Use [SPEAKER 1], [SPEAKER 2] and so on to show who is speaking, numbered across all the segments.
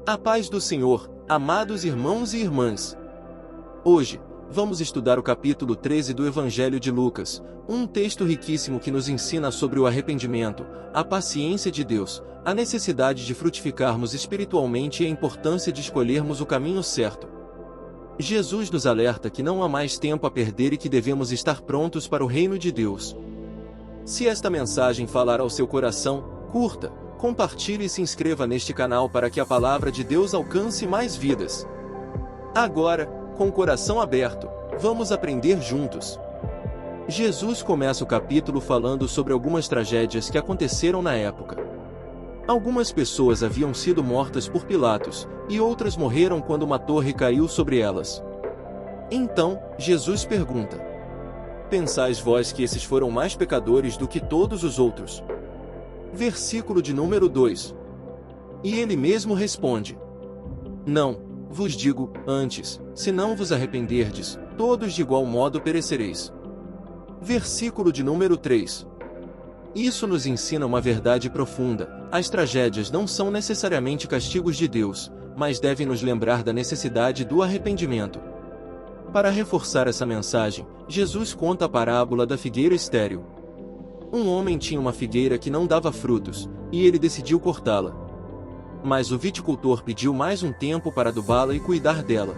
[SPEAKER 1] A paz do Senhor, amados irmãos e irmãs. Hoje, vamos estudar o capítulo 13 do Evangelho de Lucas, um texto riquíssimo que nos ensina sobre o arrependimento, a paciência de Deus, a necessidade de frutificarmos espiritualmente e a importância de escolhermos o caminho certo. Jesus nos alerta que não há mais tempo a perder e que devemos estar prontos para o reino de Deus. Se esta mensagem falar ao seu coração, curta, compartilhe e se inscreva neste canal para que a palavra de Deus alcance mais vidas. Agora, com o coração aberto, vamos aprender juntos. Jesus começa o capítulo falando sobre algumas tragédias que aconteceram na época. Algumas pessoas haviam sido mortas por Pilatos, e outras morreram quando uma torre caiu sobre elas. Então, Jesus pergunta: pensais vós que esses foram mais pecadores do que todos os outros? Versículo de número 2. E ele mesmo responde: não, vos digo, antes, se não vos arrependerdes, todos de igual modo perecereis. Versículo de número 3. Isso nos ensina uma verdade profunda: as tragédias não são necessariamente castigos de Deus, mas devem nos lembrar da necessidade do arrependimento. Para reforçar essa mensagem, Jesus conta a parábola da figueira estéril. Um homem tinha uma figueira que não dava frutos, e ele decidiu cortá-la. Mas o viticultor pediu mais um tempo para adubá-la e cuidar dela.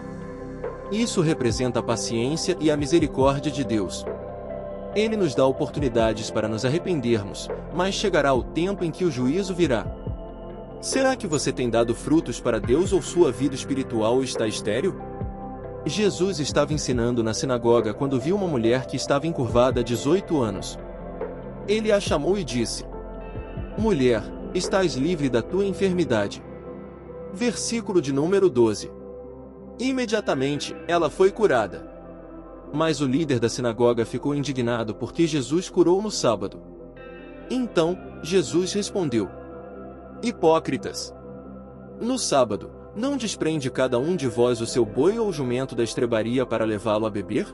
[SPEAKER 1] Isso representa a paciência e a misericórdia de Deus. Ele nos dá oportunidades para nos arrependermos, mas chegará o tempo em que o juízo virá. Será que você tem dado frutos para Deus ou sua vida espiritual está estéril? Jesus estava ensinando na sinagoga quando viu uma mulher que estava encurvada há 18 anos. Ele a chamou e disse: mulher, estás livre da tua enfermidade. Versículo de número 12. Imediatamente, ela foi curada. Mas o líder da sinagoga ficou indignado porque Jesus curou no sábado. Então, Jesus respondeu: hipócritas! No sábado, não desprende cada um de vós o seu boi ou jumento da estrebaria para levá-lo a beber?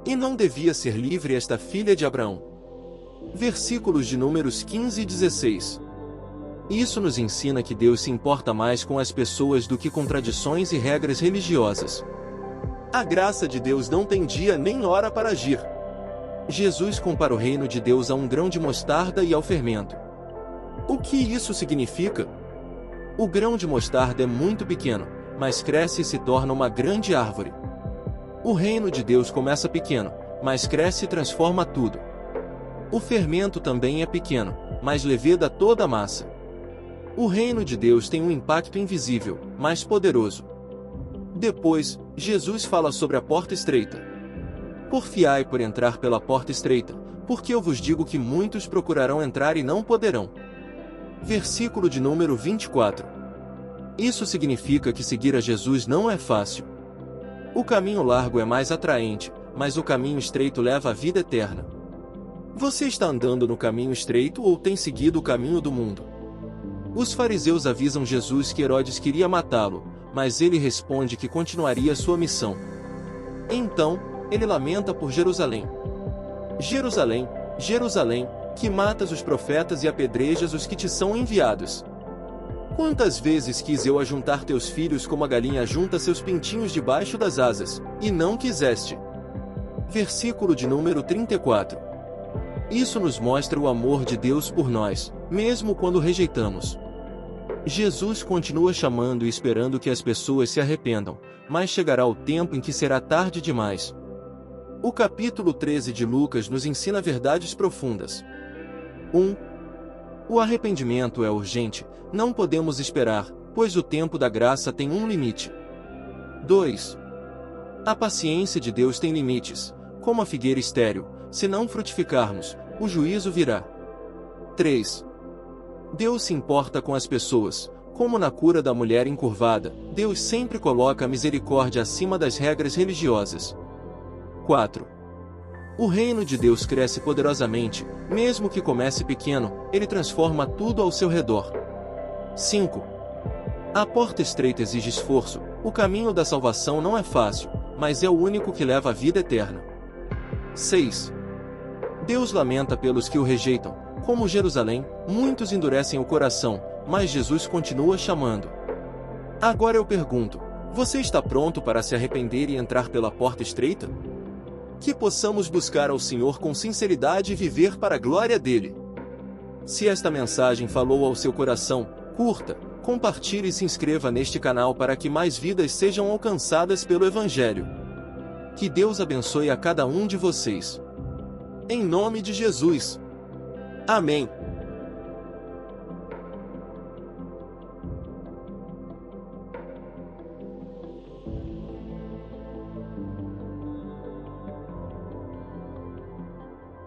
[SPEAKER 1] E não devia ser livre esta filha de Abraão? Versículos de números 15 e 16. Isso nos ensina que Deus se importa mais com as pessoas do que com tradições e regras religiosas. A graça de Deus não tem dia nem hora para agir. Jesus compara o reino de Deus a um grão de mostarda e ao fermento. O que isso significa? O grão de mostarda é muito pequeno, mas cresce e se torna uma grande árvore. O reino de Deus começa pequeno, mas cresce e transforma tudo. O fermento também é pequeno, mas leveda toda a massa. O reino de Deus tem um impacto invisível, mas poderoso. Depois, Jesus fala sobre a porta estreita. Porfiai por entrar pela porta estreita, porque eu vos digo que muitos procurarão entrar e não poderão. Versículo de número 24. Isso significa que seguir a Jesus não é fácil. O caminho largo é mais atraente, mas o caminho estreito leva à vida eterna. Você está andando no caminho estreito ou tem seguido o caminho do mundo? Os fariseus avisam Jesus que Herodes queria matá-lo, mas ele responde que continuaria sua missão. Então, ele lamenta por Jerusalém. Jerusalém, Jerusalém, que matas os profetas e apedrejas os que te são enviados. Quantas vezes quis eu ajuntar teus filhos como a galinha ajunta seus pintinhos debaixo das asas, e não quiseste. Versículo de número 34. Isso nos mostra o amor de Deus por nós, mesmo quando rejeitamos. Jesus continua chamando e esperando que as pessoas se arrependam, mas chegará o tempo em que será tarde demais. O capítulo 13 de Lucas nos ensina verdades profundas. 1. O arrependimento é urgente, não podemos esperar, pois o tempo da graça tem um limite. 2. A paciência de Deus tem limites, como a figueira estéril. Se não frutificarmos, o juízo virá. 3. Deus se importa com as pessoas, como na cura da mulher encurvada. Deus sempre coloca a misericórdia acima das regras religiosas. 4. O reino de Deus cresce poderosamente, mesmo que comece pequeno, ele transforma tudo ao seu redor. 5. A porta estreita exige esforço, o caminho da salvação não é fácil, mas é o único que leva à vida eterna. 6. Deus lamenta pelos que o rejeitam, como Jerusalém, muitos endurecem o coração, mas Jesus continua chamando. Agora eu pergunto, você está pronto para se arrepender e entrar pela porta estreita? Que possamos buscar ao Senhor com sinceridade e viver para a glória dele. Se esta mensagem falou ao seu coração, curta, compartilhe e se inscreva neste canal para que mais vidas sejam alcançadas pelo Evangelho. Que Deus abençoe a cada um de vocês. Em nome de Jesus. Amém.